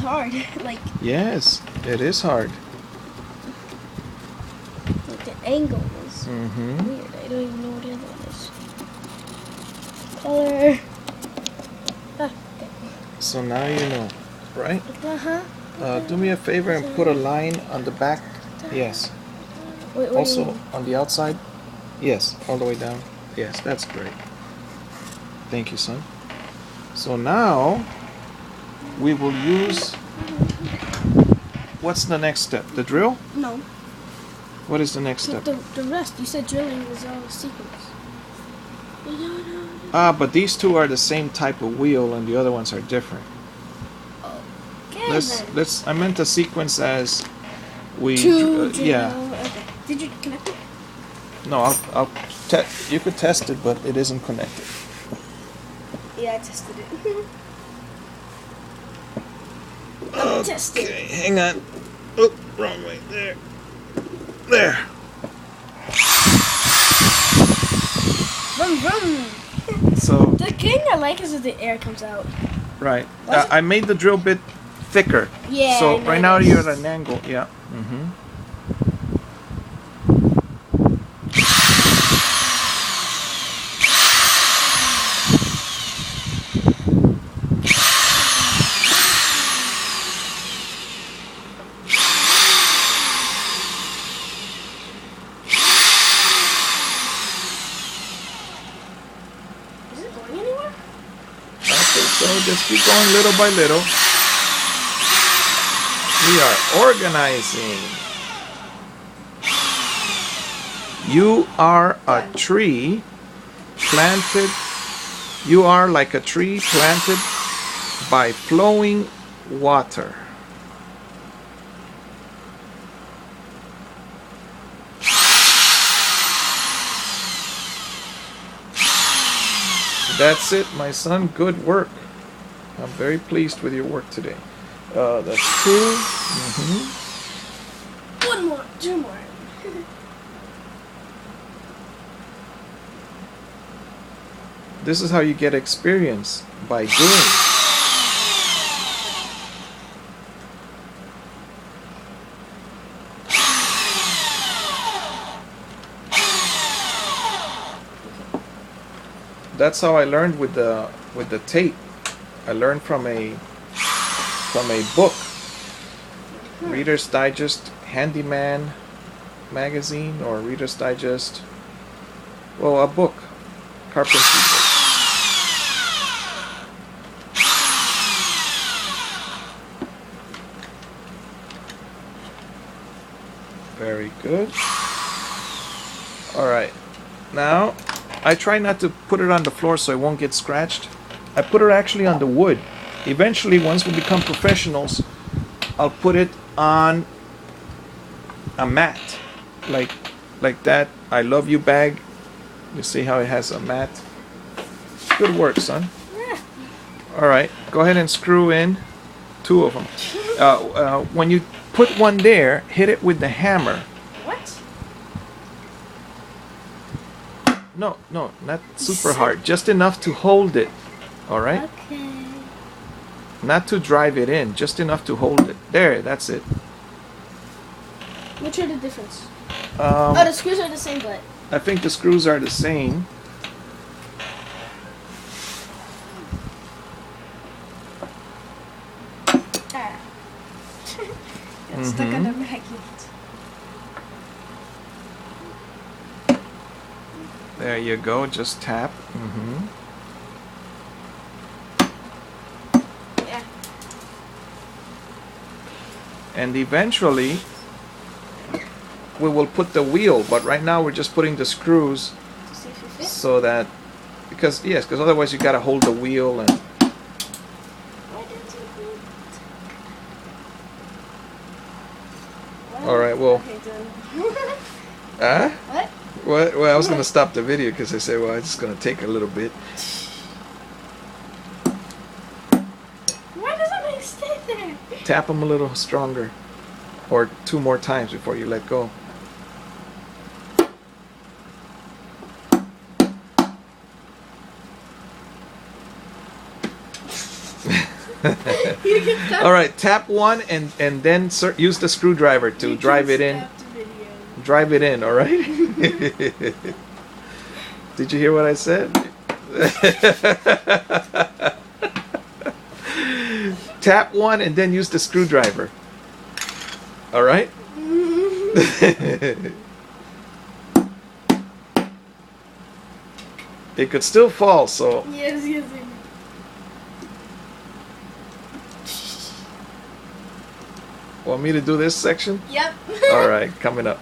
hard. Like. Yes, it is hard. Like the angle is Mm-hmm. weird. I don't even know what the other one is. Color. Ah, okay. So now you know, right? Uh-huh. Do me a favor and put a line on the back. Yes. Wait, what do you Also mean? on the outside. Yes, all the way down. Yes, that's great. Thank you, son. So now we will use. What's the next step? The drill? No. What is the next step? The rest. You said drilling was all sequence. Ah, but these two are the same type of wheel, and the other ones are different. Okay, then. Let's. I meant the sequence as we. Yeah. Okay. Did you connect it? No, you could test it, but it isn't connected. Yeah, I tested it. Test it. Okay, hang on. Oh, wrong way. There. There. Vroom, vroom. So. The thing I like is that the air comes out. Right. I made the drill bit thicker. Yeah. So right now you're at an angle. Yeah. Mm-hmm. Is it going anywhere? I think so. Just keep going little by little. We are organizing. You are a tree planted. You are like a tree planted by flowing water. That's it, my son. Good work. I'm very pleased with your work today. That's two. Mm-hmm. One more. Two more. This is how you get experience, by doing. That's how I learned with the tape. I learned from a book, Reader's Digest Handyman magazine, or Reader's Digest, well, a book, Carpentry book. Very good. All right, now I try not to put it on the floor so it won't get scratched. I put it actually on the wood. Eventually, once we become professionals, I'll put it on a mat, like that I love you bag. You see how it has a mat? Good work, son. Yeah. All right, go ahead and screw in two of them. When you put one there, hit it with the hammer. What? No, not super hard. Just enough to hold it. All right? Okay. Not to drive it in, just enough to hold it. There, that's it. Which are the difference? Oh, the screws are the same, but... I think the screws are the same. Ah. Got stuck on the magnet. There you go, just tap. Mm-hmm. Yeah. And eventually we will put the wheel, but right now we're just putting the screws To see if it fits. so that, because otherwise you gotta hold the wheel and Why didn't it fit? Well, all right, well, okay, done. huh? What? Well, I was gonna stop the video because I said, well, it's just gonna take a little bit. Why doesn't it stay there? Tap them a little stronger, or two more times before you let go. You can stop. All right, tap one and then use the screwdriver to You drive can it in. stop the video. Drive it in, all right? Did you hear what I said? Tap one and then use the screwdriver. All right? It could still fall, so Yes, yes, I know. want me to do this section? Yep. All right, coming up.